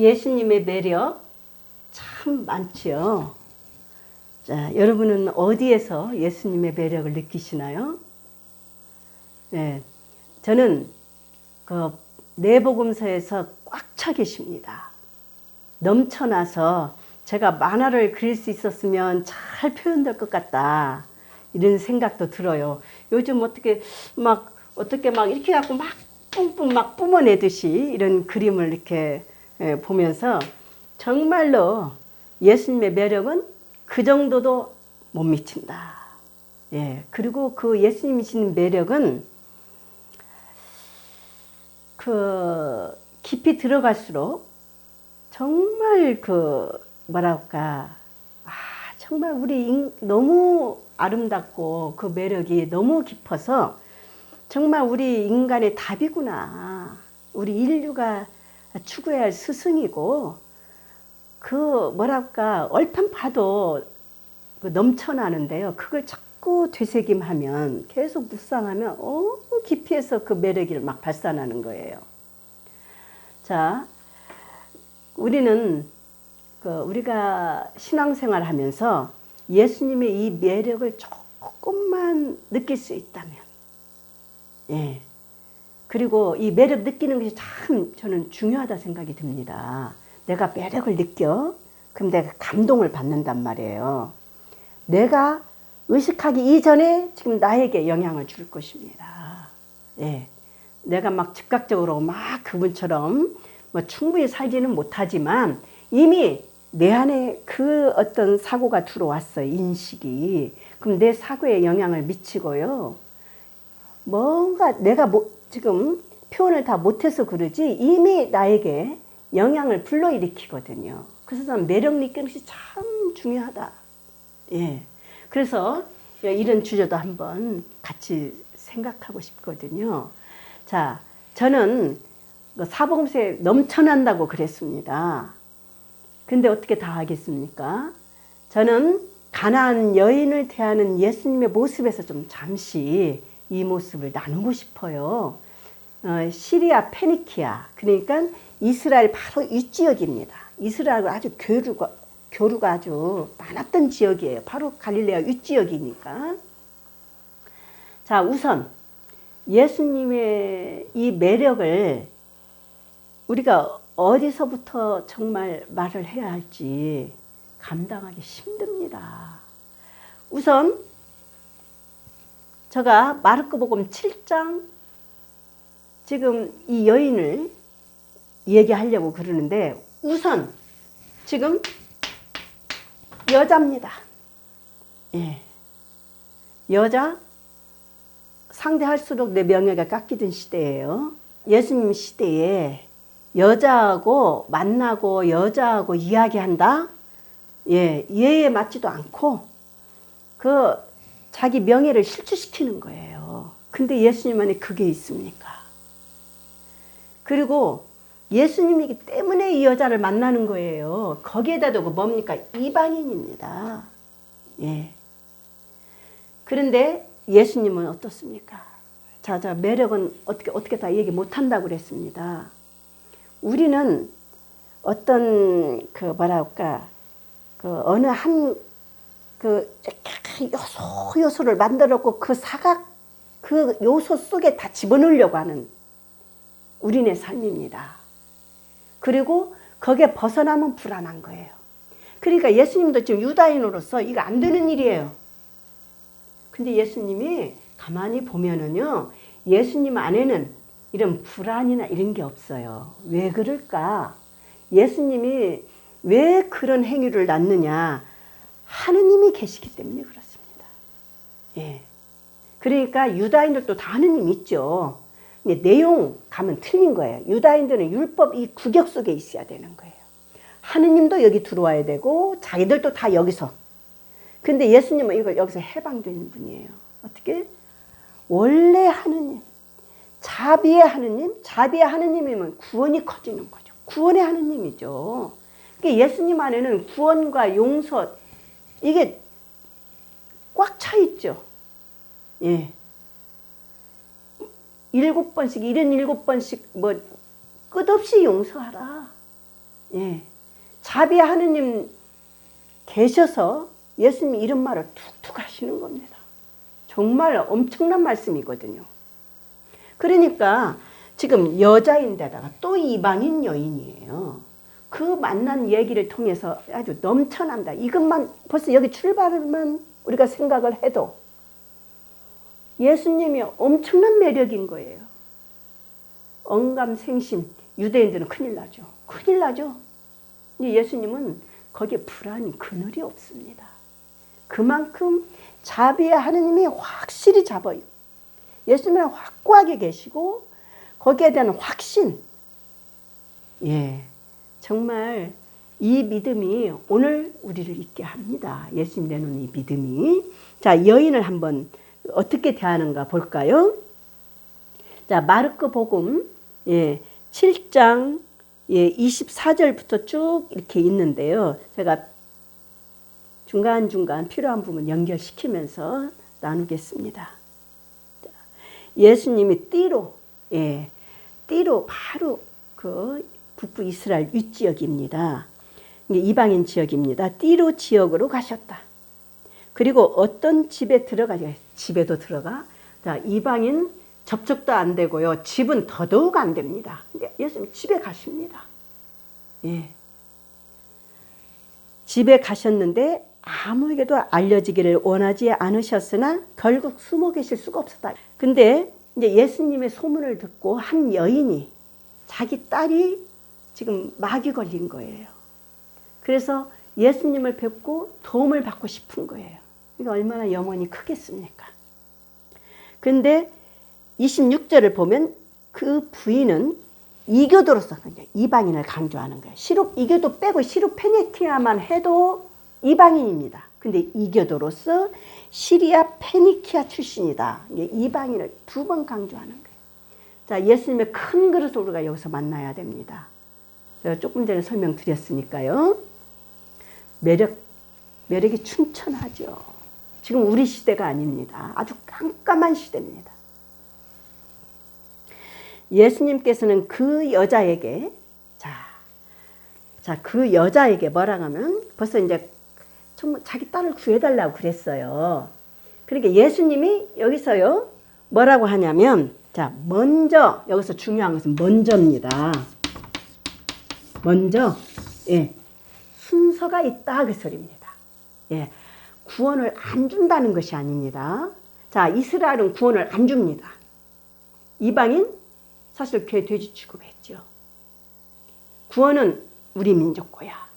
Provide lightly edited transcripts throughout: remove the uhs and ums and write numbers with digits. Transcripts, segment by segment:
예수님의 매력 참 많지요. 자, 여러분은 어디에서 예수님의 매력을 느끼시나요? 네, 저는 그 내복음서에서 꽉 차 계십니다. 넘쳐나서 제가 만화를 그릴 수 있었으면 잘 표현될 것 같다. 이런 생각도 들어요. 요즘 어떻게 막 이렇게 갖고 막 뿜뿜 막 뿜어내듯이 이런 그림을 이렇게 보면서 정말로 예수님의 매력은 그 정도도 못 미친다. 예. 그리고 그 예수님이신 매력은 그 깊이 들어갈수록 정말 뭐랄까, 정말 우리 너무 아름답고 그 매력이 너무 깊어서 정말 우리 인간의 답이구나. 우리 인류가 추구해야 할 스승이고, 뭐랄까, 얼핏 봐도 넘쳐나는데요. 그걸 자꾸 되새김하면, 계속 묵상하면, 깊이에서 그 매력을 막 발산하는 거예요. 자, 우리는, 우리가 신앙생활 하면서 예수님의 이 매력을 조금만 느낄 수 있다면, 예. 그리고 이 매력 느끼는 것이 참 저는 중요하다 생각이 듭니다. 내가 매력을 느껴? 그럼 내가 감동을 받는단 말이에요. 내가 의식하기 이전에 지금 나에게 영향을 줄 것입니다. 예. 내가 막 즉각적으로 막 그분처럼 뭐 충분히 살지는 못하지만 이미 내 안에 그 어떤 사고가 들어왔어요. 인식이. 그럼 내 사고에 영향을 미치고요. 뭔가 내가 지금 표현을 다 못해서 그러지 이미 나에게 영향을 불러일으키거든요. 그래서 저는 매력 느끼는 것이 참 중요하다. 예. 그래서 이런 주제도 한번 같이 생각하고 싶거든요. 자, 저는 사복음서에 넘쳐난다고 그랬습니다. 근데 어떻게 다 하겠습니까? 저는 가난한 여인을 대하는 예수님의 모습에서 좀 잠시 이 모습을 나누고 싶어요. 시리아 페니키아, 그러니까 이스라엘 바로 윗지역입니다. 이스라엘과 아주 교류가 아주 많았던 지역이에요. 바로 갈릴레아 윗지역이니까. 자, 우선 예수님의 이 매력을 우리가 어디서부터 정말 말을 해야 할지 감당하기 힘듭니다. 우선 제가 마르코복음 7장 지금 이 여인을 얘기하려고 그러는데 우선 지금 여자입니다. 예. 여자 상대할수록 내 명예가 깎이던 시대예요. 예수님 시대에 여자하고 만나고 여자하고 이야기한다? 예, 예에 맞지도 않고 자기 명예를 실추시키는 거예요. 근데 예수님 안에 그게 있습니까? 그리고 예수님이기 때문에 이 여자를 만나는 거예요. 거기에다 두고 뭡니까? 이방인입니다. 예. 그런데 예수님은 어떻습니까? 자, 매력은 어떻게 다 얘기 못 한다고 그랬습니다. 우리는 어떤 어느 한 요소를 만들었고 그 요소 속에 다 집어넣으려고 하는 우리네 삶입니다. 그리고 거기에 벗어나면 불안한 거예요. 그러니까 예수님도 지금 유다인으로서 이거 안 되는 일이에요. 근데 예수님이 가만히 보면은요, 예수님 안에는 이런 불안이나 이런 게 없어요. 왜 그럴까? 예수님이 왜 그런 행위를 낳느냐? 하느님이 계시기 때문에 그렇습니다. 예. 그러니까 유다인들도 다 하느님 있죠. 근데 내용 가면 틀린 거예요. 유다인들은 율법 이 구격 속에 있어야 되는 거예요. 하느님도 여기 들어와야 되고 자기들도 다 여기서. 근데 예수님은 이거 여기서 해방되는 분이에요. 어떻게? 원래 하느님, 자비의 하느님이면 구원이 커지는 거죠. 구원의 하느님이죠. 그러니까 예수님 안에는 구원과 용서 이게 꽉 차 있죠. 예. 7번씩, 77번씩 끝없이 용서하라. 예. 자비의 하느님 계셔서 예수님이 이런 말을 툭툭 하시는 겁니다. 정말 엄청난 말씀이거든요. 그러니까 지금 여자인데다가 또 이방인 여인이에요. 그 만난 얘기를 통해서 아주 넘쳐난다. 이것만 벌써 여기 출발만 우리가 생각을 해도 예수님이 엄청난 매력인 거예요. 언감생심. 유대인들은 큰일 나죠. 큰일 나죠. 근데 예수님은 거기에 불안이 그늘이 없습니다. 그만큼 자비의 하느님이 확실히 잡아요. 예수님은 확고하게 계시고 거기에 대한 확신. 예, 정말 이 믿음이 오늘 우리를 있게 합니다. 예수님 내놓은 이 믿음이. 자, 여인을 한번 어떻게 대하는가 볼까요? 자, 마르코 복음 7장 24절부터 쭉 이렇게 있는데요. 제가 중간중간 필요한 부분 연결시키면서 나누겠습니다. 예수님이 띠로 바로 그 북부 이스라엘 윗지역입니다. 이방인 지역입니다. 띠로 지역으로 가셨다. 그리고 어떤 집에 들어가요. 집에도 들어가. 자, 이방인 접촉도 안 되고요. 집은 더더욱 안 됩니다. 근데 예수님 집에 가십니다. 예. 집에 가셨는데 아무에게도 알려지기를 원하지 않으셨으나 결국 숨어 계실 수가 없었다. 근데 이제 예수님의 소문을 듣고 한 여인이 자기 딸이 지금 마귀 걸린 거예요. 그래서 예수님을 뵙고 도움을 받고 싶은 거예요. 그러니까 얼마나 염원이 크겠습니까? 근데 26절을 보면 그 부인은 이교도로서 이방인을 강조하는 거예요. 이교도 빼고 시루페니키아만 해도 이방인입니다. 근데 이교도로서 시리아 페니키아 출신이다. 이방인을 두 번 강조하는 거예요. 자, 예수님의 큰 그릇을 우리가 여기서 만나야 됩니다. 제가 조금 전에 설명드렸으니까요. 매력이 충천하죠. 지금 우리 시대가 아닙니다. 아주 깜깜한 시대입니다. 예수님께서는 그 여자에게 그 여자에게 뭐라고 하면 벌써 이제 정말 자기 딸을 구해달라고 그랬어요. 그러니까 예수님이 여기서요 뭐라고 하냐면 먼저 여기서 중요한 것은 먼저입니다. 먼저 순서가 있다 그 소리입니다. 구원을 안 준다는 것이 아닙니다. 자, 이스라엘은 구원을 안 줍니다. 이방인 사실 개 돼지 취급했죠. 구원은 우리 민족 거야.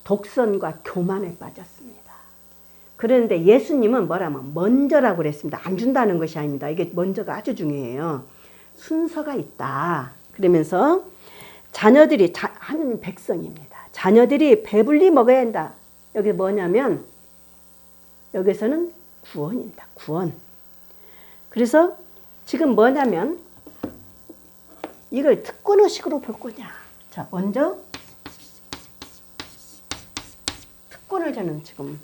독선과 교만에 빠졌습니다. 그런데 예수님은 뭐라면 먼저라고 그랬습니다. 안 준다는 것이 아닙니다. 이게 먼저가 아주 중요해요. 순서가 있다. 그러면서 자녀들이 하느님 백성입니다. 자녀들이 배불리 먹어야 한다. 여기 뭐냐면 여기서는 구원입니다. 구원. 그래서 지금 뭐냐면 이걸 특권의식으로 볼 거냐. 자, 먼저 특권을 저는 지금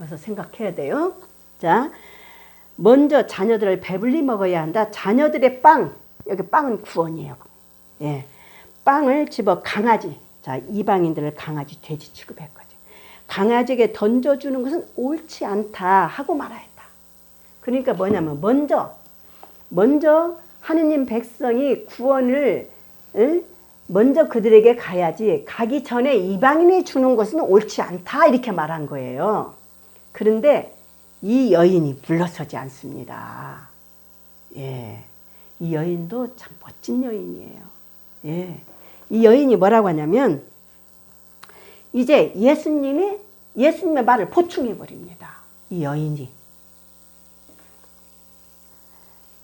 여기서 생각해야 돼요. 자, 먼저 자녀들을 배불리 먹어야 한다. 자녀들의 빵, 여기 빵은 구원이에요. 빵을 집어 강아지, 자, 이방인들을 강아지, 돼지 취급했거든요. 강아지에게 던져주는 것은 옳지 않다 하고 말아야했다. 그러니까 뭐냐면 먼저 하느님 백성이 구원을 먼저 그들에게 가야지 가기 전에 이방인이 주는 것은 옳지 않다 이렇게 말한 거예요. 그런데 이 여인이 물러서지 않습니다. 이 여인도 참 멋진 여인이에요. 이 여인이 뭐라고 하냐면 이제 예수님의 말을 보충해 버립니다. 이 여인이.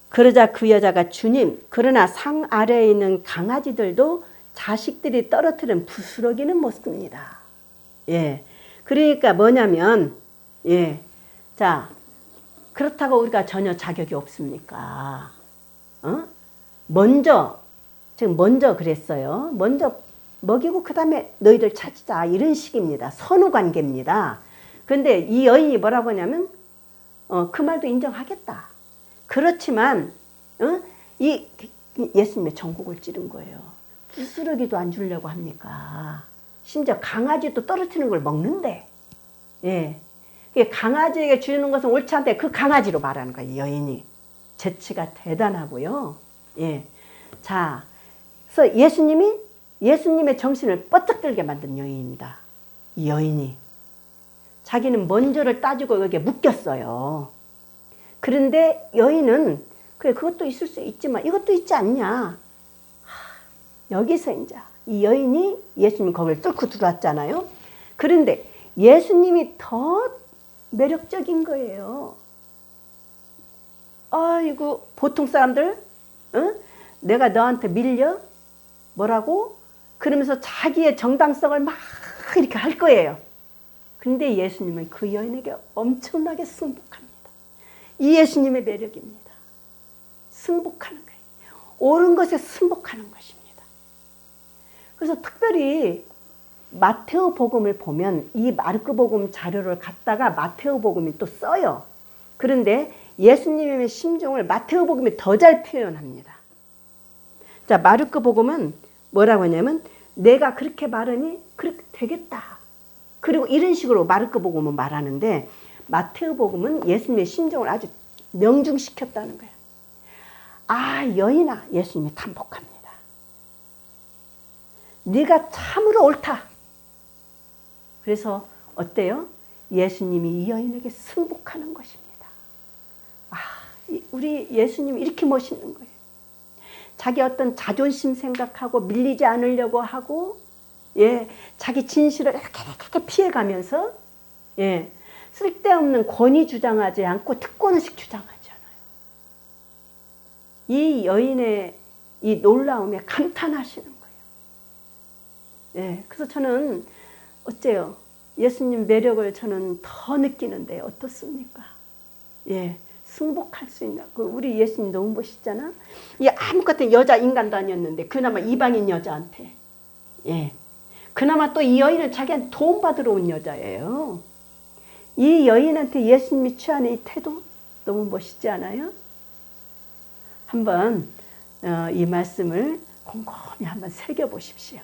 그러자 그 여자가 주님, 그러나 상 아래에 있는 강아지들도 자식들이 떨어뜨린 부스러기는 먹습니다. 그러니까 뭐냐면 자, 그렇다고 우리가 전혀 자격이 없습니까? 먼저 그랬어요. 먼저 먹이고 그 다음에 너희들 찾자 이런 식입니다. 선후 관계입니다. 근데 이 여인이 뭐라고 하냐면 그 말도 인정하겠다. 그렇지만 이 예수님의 전곡을 찌른 거예요. 부스러기도 안 주려고 합니까? 심지어 강아지도 떨어뜨리는 걸 먹는데, 예. 강아지에게 주는 것은 옳지 않대. 그 강아지로 말하는 거예요, 여인이. 재치가 대단하고요. 예. 자, 그래서 예수님의 정신을 뻗쩍 들게 만든 여인입니다. 이 여인이. 자기는 먼저를 따지고 여기에 묶였어요. 그런데 여인은, 그래, 그것도 있을 수 있지만 이것도 있지 않냐. 여기서 이제 이 여인이 예수님 거기를 뚫고 들어왔잖아요. 그런데 예수님이 더 매력적인 거예요. 아이고, 보통 사람들, 내가 너한테 밀려? 뭐라고? 그러면서 자기의 정당성을 막 이렇게 할 거예요. 근데 예수님은 그 여인에게 엄청나게 승복합니다. 이 예수님의 매력입니다. 승복하는 거예요. 옳은 것에 승복하는 것입니다. 그래서 특별히 마테오 복음을 보면 이 마르코 복음 자료를 갖다가 마테오 복음이 또 써요. 그런데 예수님의 심정을 마테오 복음이 더 잘 표현합니다. 자, 마르코 복음은 뭐라고 하냐면 내가 그렇게 말하니 그렇게 되겠다. 그리고 이런 식으로 마르코 복음은 말하는데 마테오 복음은 예수님의 심정을 아주 명중시켰다는 거예요. 아, 여인아, 예수님이 탄복합니다. 네가 참으로 옳다. 그래서 어때요? 예수님이 이 여인에게 승복하는 것입니다. 아, 우리 예수님이 이렇게 멋있는 거예요. 자기 어떤 자존심 생각하고 밀리지 않으려고 하고, 예, 자기 진실을 이렇게 피해가면서, 예, 쓸데없는 권위 주장하지 않고 특권의식 주장하잖아요. 이 여인의 이 놀라움에 감탄하시는 거예요. 예, 그래서 저는 어째요? 예수님 매력을 저는 더 느끼는데 어떻습니까? 예, 승복할 수 있나? 우리 예수님 너무 멋있잖아. 이 아무 같은 여자 인간도 아니었는데 그나마 이방인 여자한테, 예, 그나마 또 이 여인은 자기한테 도움 받으러 온 여자예요. 이 여인한테 예수님이 취하는 이 태도 너무 멋있지 않아요? 한번 이 말씀을 곰곰이 한번 새겨보십시오.